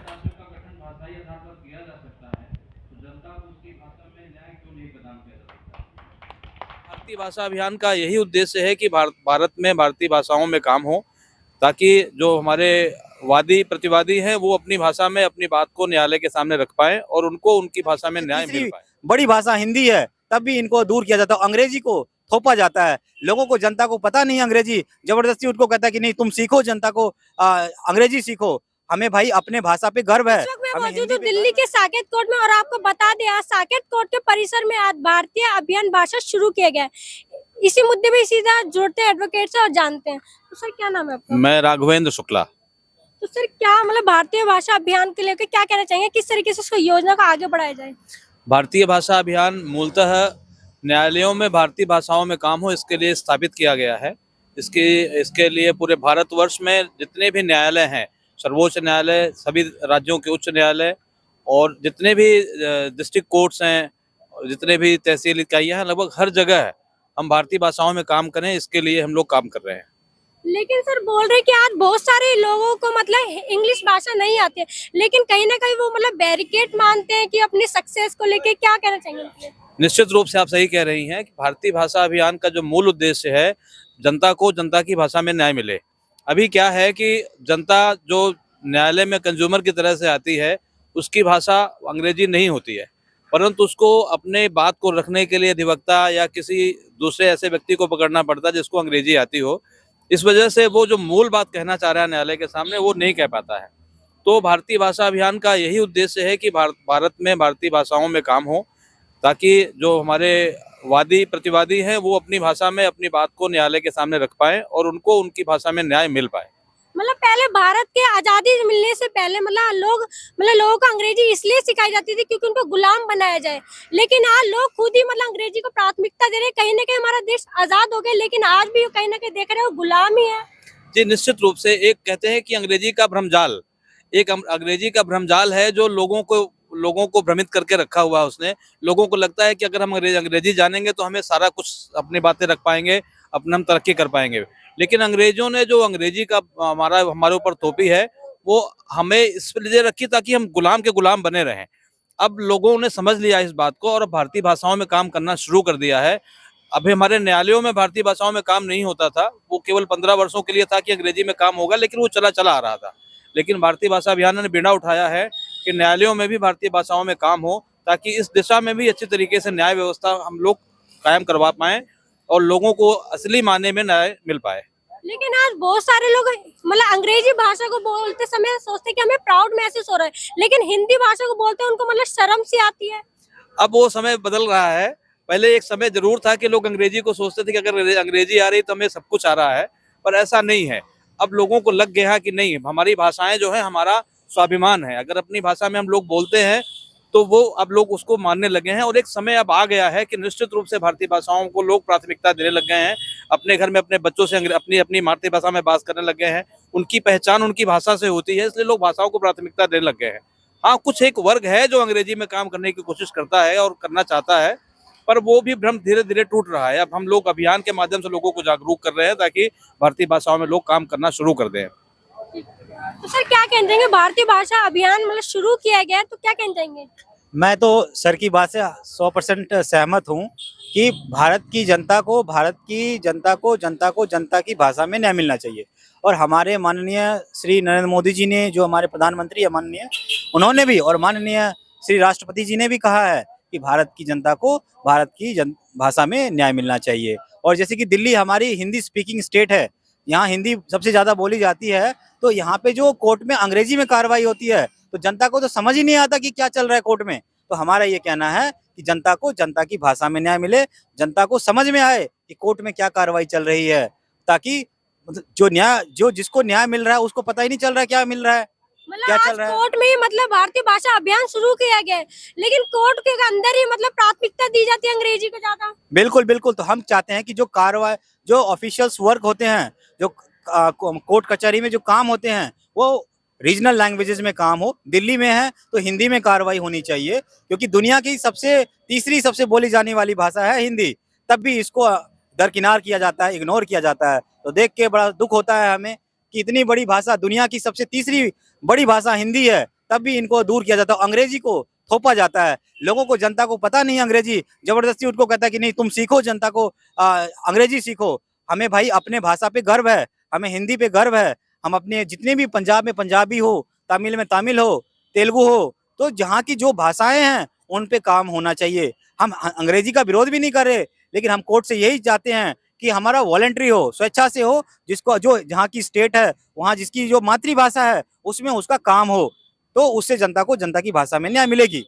राज्यों का गठन भाषाई आधार पर किया जा सकता है, तो जनता को उसकी भाषा में न्याय क्यों नहीं प्रदान किया जा सकता? भारतीय भाषा अभियान का यही उद्देश्य है कि भारत में भारतीय भाषाओं में काम हो, ताकि जो हमारे वादी प्रतिवादी हैं वो अपनी भाषा में अपनी बात को न्यायालय के सामने रख पाएं और उनको उनकी भाषा में न्याय मिल तीसरी पाए। बड़ी भाषा हिंदी है, तब भी इनको दूर किया जाता है, अंग्रेजी को थोपा जाता है। लोगों को, जनता को पता नहीं अंग्रेजी, जबरदस्ती उनको कहता है कि नहीं तुम सीखो, जनता को अंग्रेजी सीखो। हमें भाई अपने भाषा पे गर्व है। इस वक्त मैं हमें मौजूद हिंदी हूँ पे दिल्ली गर्व के साकेत कोर्ट में और आपको बता दें आज साकेत कोर्ट के परिसर में आज भारतीय अभियान भाषा शुरू किया गया है। इसी मुद्दे पे सीधा जुड़ते हैं एडवोकेट से और जानते हैं। तो सर क्या नाम है आपका? मैं राघवेंद्र शुक्ला। तो सर क्या मतलब भारतीय भाषा अभियान के लेकर क्या कहना चाहेंगे, किस तरीके से इसको योजना को आगे बढ़ाया जाए? भारतीय भाषा अभियान मूलतः न्यायालयों में भारतीय भाषाओं में काम हो इसके लिए स्थापित किया गया है। इसके लिए पूरे भारतवर्ष में जितने भी न्यायालय हैं, सर्वोच्च न्यायालय, सभी राज्यों के उच्च न्यायालय और जितने भी डिस्ट्रिक्ट कोर्ट्स हैं और जितने भी तहसील इकाइयाँ हैं, लगभग हर जगह हम भारतीय भाषाओं में काम करें, इसके लिए हम लोग काम कर रहे हैं। लेकिन सर बोल रहे कि आज बहुत सारे लोगों को मतलब इंग्लिश भाषा नहीं आती है, लेकिन कहीं ना कहीं वो मतलब बैरिकेड मानते हैं कि अपनी सक्सेस को लेके क्या कहना चाहेंगे? निश्चित रूप से आप सही कह रही हैं कि भारतीय भाषा अभियान का जो मूल उद्देश्य है, जनता को जनता की भाषा में न्याय मिले। अभी क्या है कि जनता जो न्यायालय में कंज्यूमर की तरह से आती है, उसकी भाषा अंग्रेजी नहीं होती है, परंतु उसको अपने बात को रखने के लिए अधिवक्ता या किसी दूसरे ऐसे व्यक्ति को पकड़ना पड़ता है जिसको अंग्रेजी आती हो। इस वजह से वो जो मूल बात कहना चाह रहा है न्यायालय के सामने, वो नहीं कह पाता है। तो भारतीय भाषा अभियान का यही उद्देश्य है कि भारत में भारतीय भाषाओं में काम हो, ताकि जो हमारे वादी प्रतिवादी हैं वो अपनी भाषा में अपनी बात को न्यायालय के सामने रख पाएं और उनको उनकी भाषा में न्याय मिल पाए। मतलब पहले भारत के आजादी मिलने से पहले लोगों को अंग्रेजी इसलिए सिखाई जाती थी क्योंकि उनको गुलाम बनाया जाए, लेकिन आज लोग खुद ही मतलब अंग्रेजी को प्राथमिकता दे रहे हैं। कहीं ना कहीं हमारा देश आजाद हो गया, लेकिन आज भी कहीं ना कहीं देख रहे हो गुलाम ही है। जी, निश्चित रूप से एक कहते हैं कि अंग्रेजी का भ्रमजाल, एक अंग्रेजी का भ्रमजाल है जो लोगों को भ्रमित करके रखा हुआ है उसने। लोगों को लगता है कि अगर हम अंग्रेजी जानेंगे तो हमें सारा कुछ अपनी बातें रख पाएंगे, अपना हम तरक्की कर पाएंगे। लेकिन अंग्रेजों ने जो अंग्रेजी का हमारे ऊपर थोपी है, वो हमें इसलिए रखी ताकि हम गुलाम के गुलाम बने रहें। अब लोगों ने समझ लिया इस बात को और भारतीय भाषाओं में काम करना शुरू कर दिया है। अभी हमारे न्यायालयों में भारतीय भाषाओं में काम नहीं होता था, वो केवल 15 वर्षों के लिए था कि अंग्रेजी में काम होगा, लेकिन वो चला आ रहा था। लेकिन भारतीय भाषा अभियान ने बीड़ा उठाया है कि न्यायालयों में भी भारतीय भाषाओं में काम हो, ताकि इस दिशा में भी अच्छी तरीके से न्याय व्यवस्था हम लोग कायम करवा पाएं और लोगों को असली मायने में न्याय मिल पाए। लेकिन आज बहुत सारे लोग मतलब अंग्रेजी भाषा को बोलते समय सोचते हैं कि हमें प्राउड महसूस हो रहा है, लेकिन हिंदी भाषा को बोलते हैं उनको मतलब शर्म सी आती है। अब वो समय बदल रहा है। पहले एक समय जरूर था कि लोग अंग्रेजी को सोचते थे कि अगर अंग्रेजी आ रही तो हमें सब कुछ आ रहा है, पर ऐसा नहीं है। अब लोगों को लग गया है कि नहीं, हमारी भाषाएं जो है हमारा स्वाभिमान है। अगर अपनी भाषा में हम लोग बोलते हैं तो वो अब लोग उसको मानने लगे हैं और एक समय अब आ गया है कि निश्चित रूप से भारतीय भाषाओं को लोग प्राथमिकता देने लग गए हैं। अपने घर में अपने बच्चों से अपनी अपनी मातृभाषा में बात करने लग गए हैं। उनकी पहचान उनकी भाषा से होती है, इसलिए लोग भाषाओं को प्राथमिकता देने लग गए हैं। हाँ, कुछ एक वर्ग है जो अंग्रेजी में काम करने की कोशिश करता है और करना चाहता है, पर वो भी भ्रम धीरे धीरे टूट रहा है। अब हम लोग अभियान के माध्यम से लोगों को जागरूक कर रहे हैं ताकि भारतीय भाषाओं में लोग काम करना शुरू कर दें। तो सर क्या कहना चाहेंगे, भारतीय भाषा अभियान मतलब शुरू किया गया है तो क्या कहना चाहेंगे? मैं तो सर की बात से 100% सहमत हूँ कि भारत की जनता को जनता की भाषा में न्याय मिलना चाहिए। और हमारे माननीय श्री नरेंद्र मोदी जी ने, जो हमारे प्रधानमंत्री है माननीय, उन्होंने भी, और माननीय श्री राष्ट्रपति जी ने भी कहा है कि भारत की जनता को भारत की भाषा में न्याय मिलना चाहिए। और जैसे कि दिल्ली हमारी हिंदी स्पीकिंग स्टेट है, यहाँ हिंदी सबसे ज्यादा बोली जाती है, तो यहाँ पे जो कोर्ट में अंग्रेजी में कार्रवाई होती है तो जनता को तो समझ ही नहीं आता कि क्या चल रहा है कोर्ट में। तो हमारा ये कहना है कि जनता को जनता की भाषा में न्याय मिले, जनता को समझ में आए कि कोर्ट में क्या कार्रवाई चल रही है, ताकि जिसको न्याय मिल रहा है उसको पता ही नहीं चल रहा है क्या मिल रहा है, क्या चल रहा है। कोर्ट में मतलब भारतीय भाषा अभियान शुरू किया गया है, लेकिन कोर्ट के अंदर ही मतलब प्राथमिकता दी जाती है अंग्रेजी को ज्यादा। बिल्कुल बिल्कुल। तो हम चाहते हैं कि जो ऑफिशियल्स वर्क होते हैं, जो कोर्ट कचहरी में जो काम होते हैं, वो रीजनल लैंग्वेजेस में काम हो। दिल्ली में है तो हिंदी में कार्रवाई होनी चाहिए, क्योंकि दुनिया की तीसरी सबसे बोली जाने वाली भाषा है हिंदी, तब भी इसको दरकिनार किया जाता है, इग्नोर किया जाता है। तो देख के बड़ा दुख होता है हमें कि इतनी बड़ी भाषा, दुनिया की सबसे तीसरी बड़ी भाषा हिंदी है, तब भी इनको दूर किया जाता है, अंग्रेजी को थोपा जाता है। लोगों को, जनता को पता नहीं अंग्रेजी, जबरदस्ती उनको कहता है कि नहीं तुम सीखो, जनता को अंग्रेजी सीखो। हमें भाई अपने भाषा पे गर्व है, हमें हिंदी पे गर्व है। हम अपने जितने भी पंजाब में पंजाबी हो, तमिल में तमिल हो, तेलुगु हो, तो जहाँ की जो भाषाएं हैं उन पे काम होना चाहिए। हम अंग्रेजी का विरोध भी नहीं कर रहे, लेकिन हम कोर्ट से यही चाहते हैं कि हमारा वॉलंटरी हो, स्वेच्छा से हो, जिसको जो जहाँ की स्टेट है वहाँ जिसकी जो मातृभाषा है उसमें उसका काम हो, तो उससे जनता को जनता की भाषा में न्याय मिलेगी।